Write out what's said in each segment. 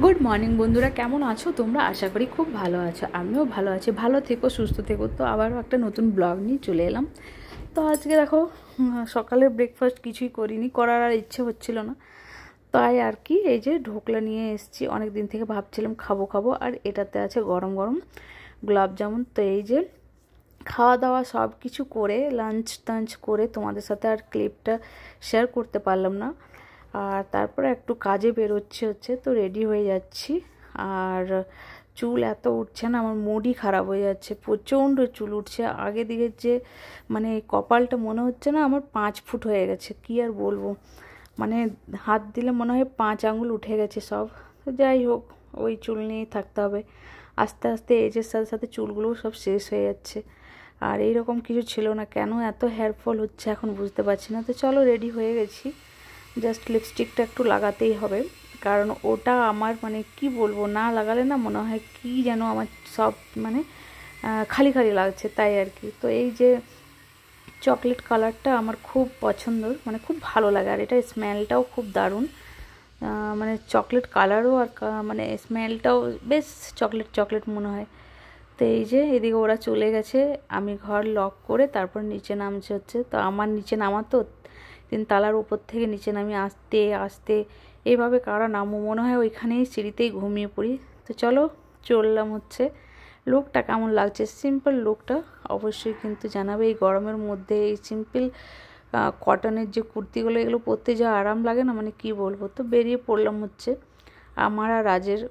Good morning বন্ধুরা, কেমন আছো তোমরা? আশা করি খুব ভালো আছো। আমিও ভালো আছি। ভালো থেকো, সুস্থ থেকো। তো আবারও একটা নতুন ব্লগ নিয়ে চলে এলাম। তো আজকে দেখো, সকালে ব্রেকফাস্ট কিছুই করিনি, করার আর ইচ্ছে হচ্ছিল না। তাই আর কি এই যে ঢোকলা নিয়ে এসেছি। অনেক দিন থেকে ভাবছিলাম খাবো খাবো, আর এটাতে আছে গরম গরম গোলাপ জামুন। তো এই যে খাওয়া দাওয়া সব কিছু করে লাঞ্চ টাঞ্চ করে তোমাদের সাথে আর ক্লিপটা শেয়ার করতে পারলাম না। আর তারপরে একটু কাজে বেরোচ্ছে তো রেডি হয়ে যাচ্ছি। আর চুল এত উঠছে না, আমার মুডই খারাপ হয়ে যাচ্ছে, প্রচণ্ড চুল উঠছে। আগে দিকে যে মানে কপালটা মনে হচ্ছে না আমার 5 ফুট হয়ে গেছে, কি আর বলবো। মানে হাত দিলে মনে হয় 5 আঙ্গুল উঠে গেছে সব। তো যাই হোক, ওই চুল নিয়েই থাকতে হবে। আস্তে আস্তে এজের সাথে সাথে চুলগুলোও সব শেষ হয়ে যাচ্ছে। আর এইরকম কিছু ছিল না, কেন এত হেয়ার ফল হচ্ছে এখন বুঝতে পারছি না। তো চলো, রেডি হয়ে গেছি। জাস্ট লিপস্টিকটা একটু লাগাতেই হবে, কারণ ওটা আমার মানে কি বলবো, না লাগালে না মনে হয় কি যেন আমার সব মানে খালি খালি লাগছে, তাই আর কি। তো এই যে চকলেট কালারটা আমার খুব পছন্দ, মানে খুব ভালো লাগে। আর এটা স্মেলটাও খুব দারুণ, মানে চকলেট কালারও আর মানে স্মেলটাও বেশ চকলেট চকলেট মনে হয়। তো এই যে এদিকে ওরা চলে গেছে, আমি ঘর লক করে তারপর নিচে নামছে হচ্ছে। তো আমার নিচে নামা তো 3 তলার উপর থেকে নিচে নামি আস্তে আস্তে, এইভাবে কারা নামো, মনে হয় ওইখানেই সিঁড়িতেই ঘুমিয়ে পড়ি। তো চলো চললাম হচ্ছে। লুকটা কেমন লাগছে, সিম্পল লুকটা অবশ্যই কিন্তু জানাবে। এই গরমের মধ্যে এই সিম্পল কটনের যে কুর্তিগুলো, এগুলো পরতে যা আরাম লাগে না, মানে কি বলবো। তো বেরিয়ে পড়লাম হচ্ছে। আমার আর রাজের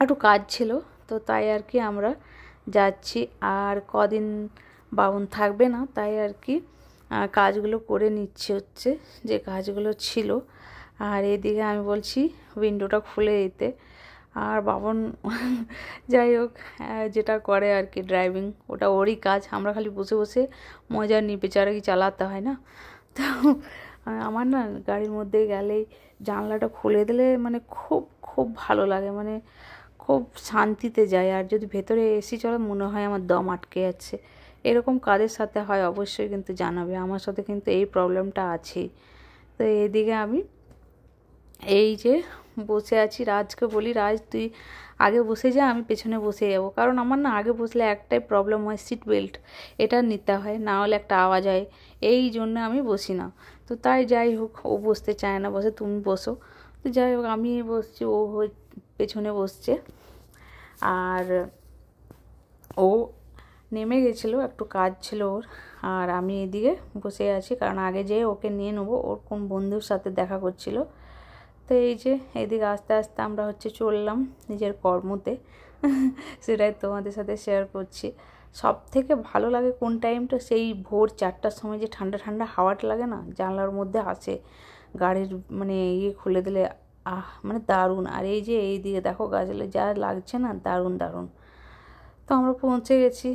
একটু কাজ ছিল, তো তাই আর কি আমরা যাচ্ছি। আর কদিন বাবন থাকবে না, তাই আর কি কাজগুলো করে নিচ্ছে হচ্ছে, যে কাজগুলো ছিল। আর এদিকে আমি বলছি উইন্ডোটা খুলে দিতে। আর বাবন যাই হোক, যেটা করে আর কি ড্রাইভিং, ওটা ওরই কাজ। আমরা খালি বসে বসে মজা নিই, বেচারা কি চালাতে হয় না। তো আমার না গাড়ির মধ্যে গেলেই জানলাটা খুলে দিলে মানে খুব খুব ভালো লাগে, মানে খুব শান্তিতে যায়। আর যদি ভেতরে এসি চলে মনে হয় আমার দম আটকে যাচ্ছে। এরকম কাদের সাথে হয় অবশ্যই কিন্তু জানাবে। আমার সাথে কিন্তু এই প্রবলেমটা আছেই। তো এদিকে আমি এই যে বসে আছি, রাজকে বলি রাজ তুই আগে বসে যা, আমি পেছনে বসে যাবো। কারণ আমার না আগে বসলে একটাই প্রবলেম হয়, সিট বেল্ট এটা নিতে হয়, না হলে একটা আওয়াজ হয়। এই জন্য আমি বসি না। তো তাই যাই হোক, ও বসতে চায় না, বসে তুমি বসো। তো যাই হোক, আমি বসছি, ও পেছনে বসছে। আর ও নেমে গেছিলো, একটু কাজ ছিল ওর। আর আমি এদিকে বসে আছি, কারণ আগে যেয়ে ওকে নিয়ে নেবো, ওর কোন বন্ধুর সাথে দেখা করছিল। তো এই যে এদিকে আস্তে আস্তে আমরা হচ্ছে চললাম নিজের কর্মতে। সেটাই তোমাদের সাথে শেয়ার করছি। সব থেকে ভালো লাগে কোন টাইমটা, সেই ভোর 4টার সময় যে ঠান্ডা ঠান্ডা হাওয়াটা লাগে না, জানলার মধ্যে আসে, গাড়ির মানে ইয়ে খুলে দিলে মানে দারুণ। আর এই যে এই দিকে দেখো গাছগুলো যা লাগছে না, দারুণ দারুণ। তো আমরা পৌঁছে গেছি।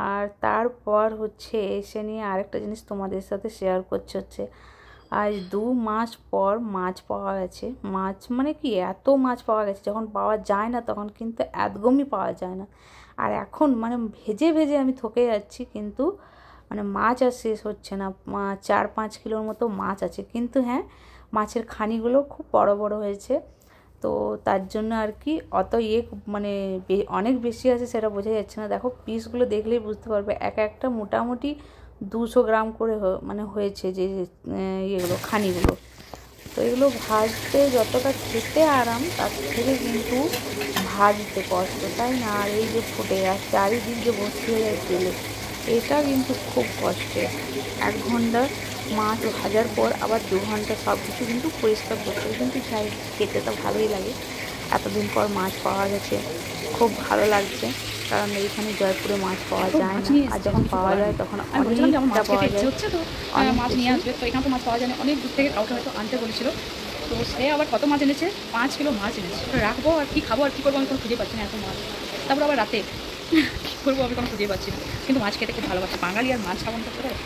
আর তারপর হচ্ছে এসে নিয়ে আরেকটা জিনিস তোমাদের সাথে শেয়ার করছে হচ্ছে, আজ 2 মাস পর মাছ পাওয়া গেছে। মাছ মানে কি, এত মাছ পাওয়া গেছে, যখন পাওয়া যায় না তখন কিন্তু একদমই পাওয়া যায় না। আর এখন মানে ভেজে ভেজে আমি থকে যাচ্ছি, কিন্তু মানে মাছ আর শেষ হচ্ছে না। 4-5 কিলোর মতো মাছ আছে, কিন্তু হ্যাঁ মাছের খানিগুলো খুব বড় বড় হয়েছে। তো তার জন্য আর কি অত মানে অনেক বেশি আছে সেটা বোঝা যাচ্ছে না। দেখো পিসগুলো দেখলেই বুঝতে পারবে, একটা মোটামুটি 200 গ্রাম করে মানে হয়েছে যে ইয়েগুলো খানিগুলো। তো এগুলো ভাজতে যতটা খেতে আরাম, তার থেকে কিন্তু ভাজতে কষ্ট, তাই না? আর এই যে ফুটে আর চারিদিক যে ভর্তি হয়ে যায় তেলে, এটা কিন্তু খুব কষ্টের। 1 ঘন্টা মাছ ভাজার পর আবার 2 ঘন্টা সব কিছু কিন্তু পরিষ্কার করতে হবে। কিন্তু যাই খেতে তো ভালোই লাগে। এতদিন পর মাছ পাওয়া গেছে, খুব ভালো লাগছে। কারণ এইখানে জয়পুরে মাছ পাওয়া যায় না, আর যখন পাওয়া যায় তখন অনেকটা পাওয়া যায়, অনেক মাছ নিয়ে আসবে। তো এখানে তো মাছ পাওয়া যায় না, অনেক দূর থেকে কাউকে হয়তো আনতে বলেছিল। তো সে আবার কত মাছ এনেছে, 5 কিলো মাছ এনেছে। রাখবো আর কি খাবো আর কী করবো, আমি কোনো খুঁজে পাচ্ছি না এত মাছ। তারপর আবার রাতে কী করবো আমি কোনো খুঁজে পাচ্ছি না। কিন্তু মাছ খেতে খুব ভালোবাসি, বাঙালি আর মাছ খাবো না করতে পারে।